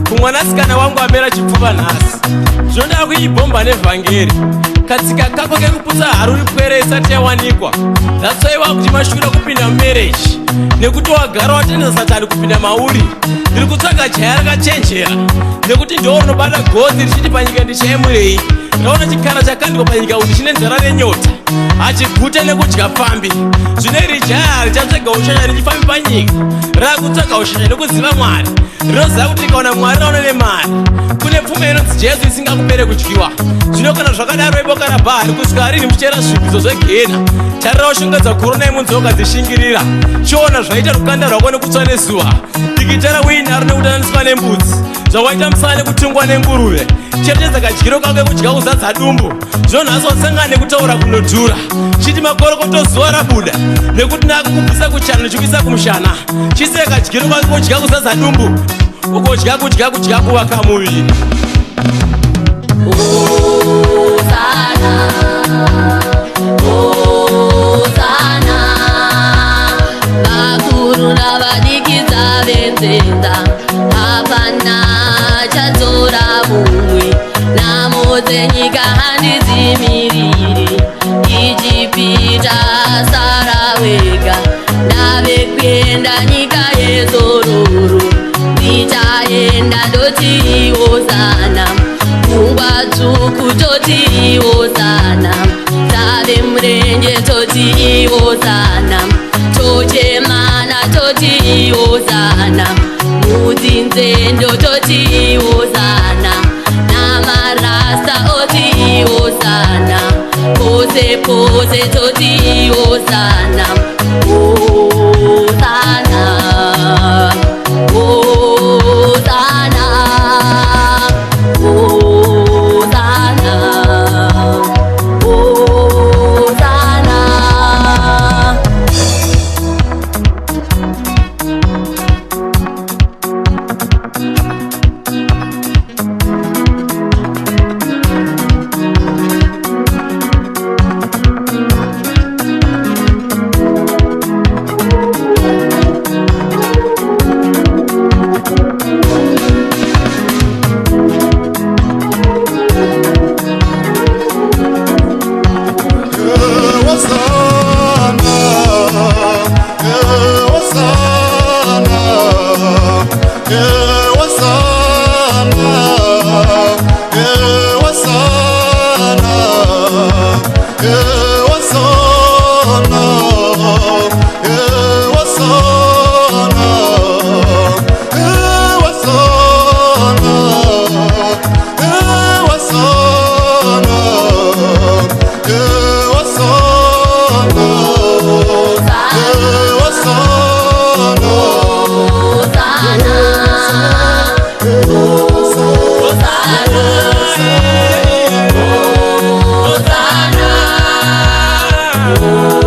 Kumwanasikana wangu amera chipfuva nhasi. Zvinoda kuibhomba nevhangeri. Katsika kako kekuputsa haruri pwere isati yawanikwa. That's why wakuti mashure kupinda marriage. Nekuti wagara watenda Satani kupinda mauri. Ndiri kutsvaga jaya rakachenjera. Nekuti ndo rinobata godzi richiti panyika ndichaemurei. Raona chikara chakandikwa panyika kuti chine nzara renyota. Achigute nekudya pambi. Zvino iri jaya richatsvaga ushasha richifambi panyika. Rakutsvaga ushasha nekuziva Mwari. Rinoziva kuti rikaona Mwari raona nemari. Kune pfuma inonzi Jesu isingakupere kudyiwa. Zvino kana zvakadaro iboka rabhari kusvika riri muchera zvipizo zvegena. Tarira ushongedza korona yemunzoka dzishingirira. Chiona zvaita rukanda rwako nekutsva nezuva. Dikitara uinaro nekutananiswa nembudzi. Zvawaita musana nekutungwa nenguruve. Chetedza kadyiro kako kudya kuzadza dumbu. Zvino nhasi wasangana nekutaura kunodhura. Chiti makorokoto zuva rabuda. Nekuti nakukubvisa kuchana nechikuisa kumushana. Chiseka kadyiro kako kudya kuzadza dumbu. Ukodya kudya kuvaka muviri. Vakuru navadikidza venzenda. Hapana chadzora mumwe. Nhamo dzenyika handidzimiriri. Ichipita sara wega. Ndave kuenda nyika yezororo. Ndichaenda ndotiwo sana. Pfungwa dzvuku totiwo sana. Tave murenje totiwo sana. Tochemana totiwo sana. Mudzinzendo totiwo sana. Namarasta otiwo sana. Pose pose totiwo sana. Oh sana. Oh sana. Oh sana. Oh sana. Hosanna. Hosana.